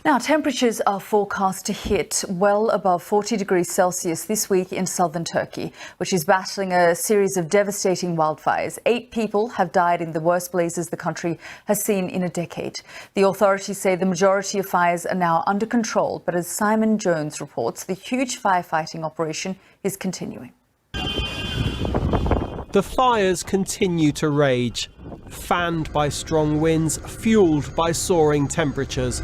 Now, temperatures are forecast to hit well above 40 degrees Celsius this week in southern Turkey, which is battling a series of devastating wildfires. 8 people have died in the worst blazes the country has seen in a decade. The authorities say the majority of fires are now under control, but as Simon Jones reports, the huge firefighting operation is continuing. The fires continue to rage, fanned by strong winds, fueled by soaring temperatures.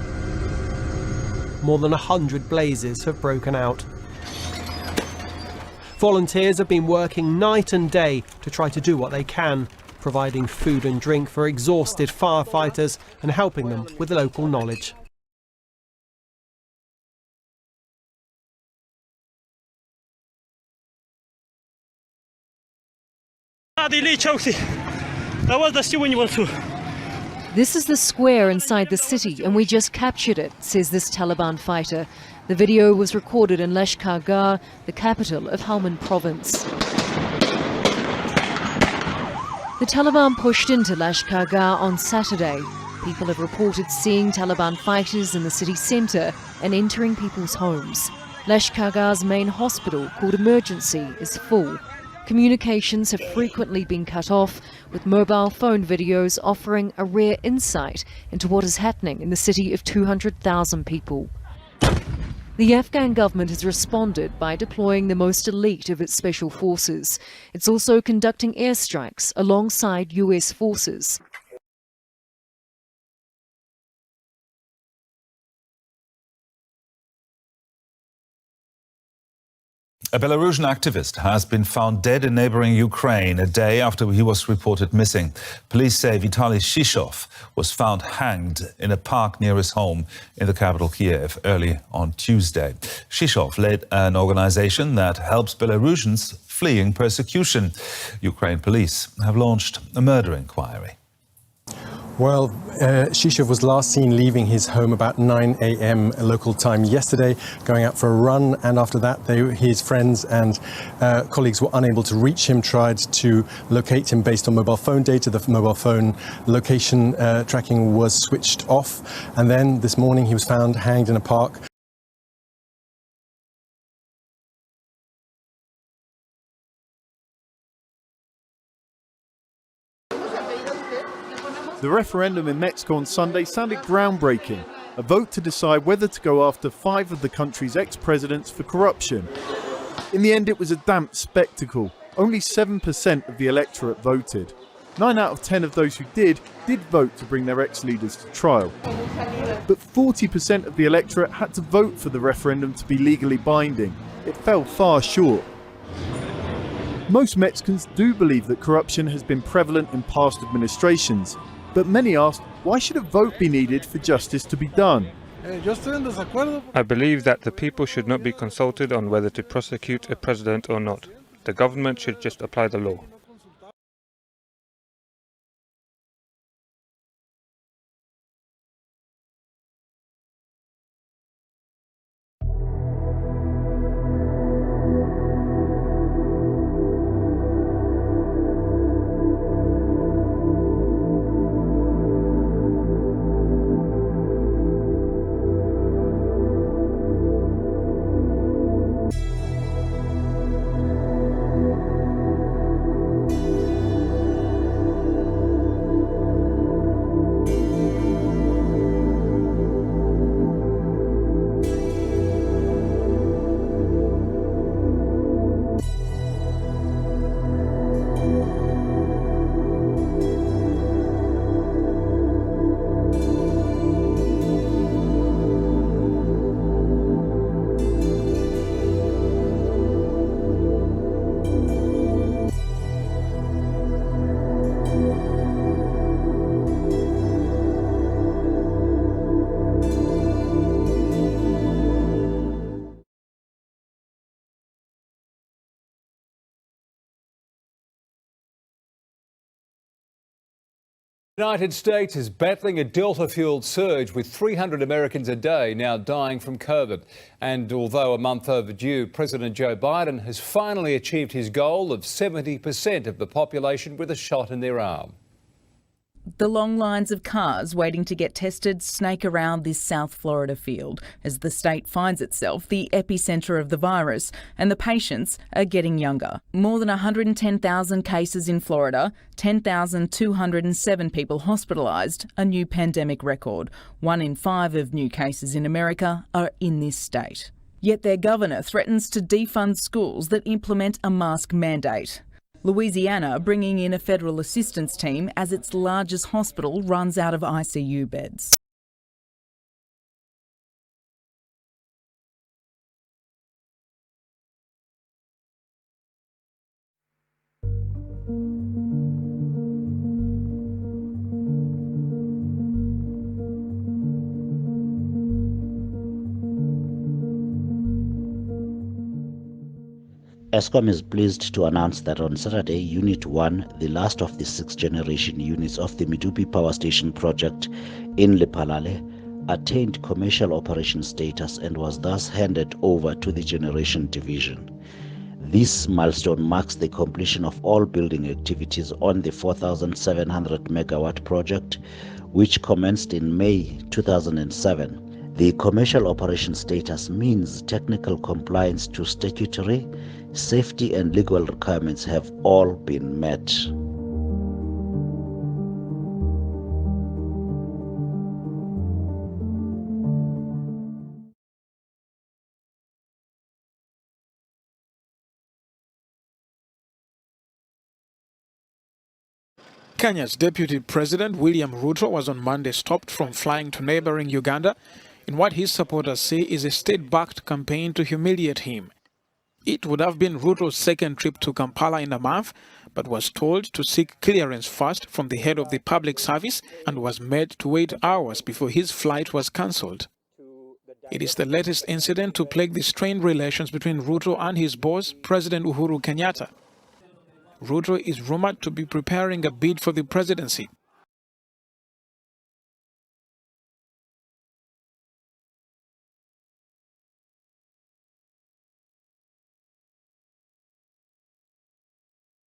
More than 100 blazes have broken out. Volunteers have been working night and day to try to do what they can, providing food and drink for exhausted firefighters and helping them with local knowledge. This is the square inside the city, and we just captured it, says this Taliban fighter. The video was recorded in Lashkargah, the capital of Helmand province. The Taliban pushed into Lashkargah on Saturday. People have reported seeing Taliban fighters in the city centre and entering people's homes. Lashkargah's main hospital, called Emergency, is full. Communications have frequently been cut off, with mobile phone videos offering a rare insight into what is happening in the city of 200,000 people. The Afghan government has responded by deploying the most elite of its special forces. It's also conducting airstrikes alongside US forces. A Belarusian activist has been found dead in neighboring Ukraine a day after he was reported missing. Police say Vitaly Shishov was found hanged in a park near his home in the capital Kiev early on Tuesday. Shishov led an organization that helps Belarusians fleeing persecution. Ukraine police have launched a murder inquiry. Well, Shishov was last seen leaving his home about 9 a.m. local time yesterday, going out for a run, and after that his friends and colleagues were unable to reach him, tried to locate him based on mobile phone data. The mobile phone location tracking was switched off, and then this morning he was found hanged in a park. The referendum in Mexico on Sunday sounded groundbreaking, a vote to decide whether to go after 5 of the country's ex-presidents for corruption. In the end, it was a damp spectacle. Only 7% of the electorate voted. 9 out of 10 of those who did vote to bring their ex-leaders to trial. But 40% of the electorate had to vote for the referendum to be legally binding. It fell far short. Most Mexicans do believe that corruption has been prevalent in past administrations. But many asked, why should a vote be needed for justice to be done? I believe that the people should not be consulted on whether to prosecute a president or not. The government should just apply the law. The United States is battling a Delta-fueled surge with 300 Americans a day now dying from COVID. And although a month overdue, President Joe Biden has finally achieved his goal of 70% of the population with a shot in their arm. The long lines of cars waiting to get tested snake around this South Florida field as the state finds itself the epicentre of the virus, and the patients are getting younger. More than 110,000 cases in Florida, 10,207 people hospitalised, a new pandemic record. 1 in 5 of new cases in America are in this state. Yet their governor threatens to defund schools that implement a mask mandate. Louisiana bringing in a federal assistance team as its largest hospital runs out of ICU beds. Eskom is pleased to announce that on Saturday, Unit 1, the last of the 6 generation units of the Medupi Power Station project in Lephalale, attained commercial operation status and was thus handed over to the Generation Division. This milestone marks the completion of all building activities on the 4,700 megawatt project, which commenced in May 2007. The commercial operation status means technical compliance to statutory, safety and legal requirements have all been met. Kenya's Deputy President William Ruto was on Monday stopped from flying to neighboring Uganda in what his supporters say is a state-backed campaign to humiliate him. It would have been Ruto's second trip to Kampala in a month, but was told to seek clearance first from the head of the public service and was made to wait hours before his flight was cancelled. It is the latest incident to plague the strained relations between Ruto and his boss, President Uhuru Kenyatta. Ruto is rumored to be preparing a bid for the presidency.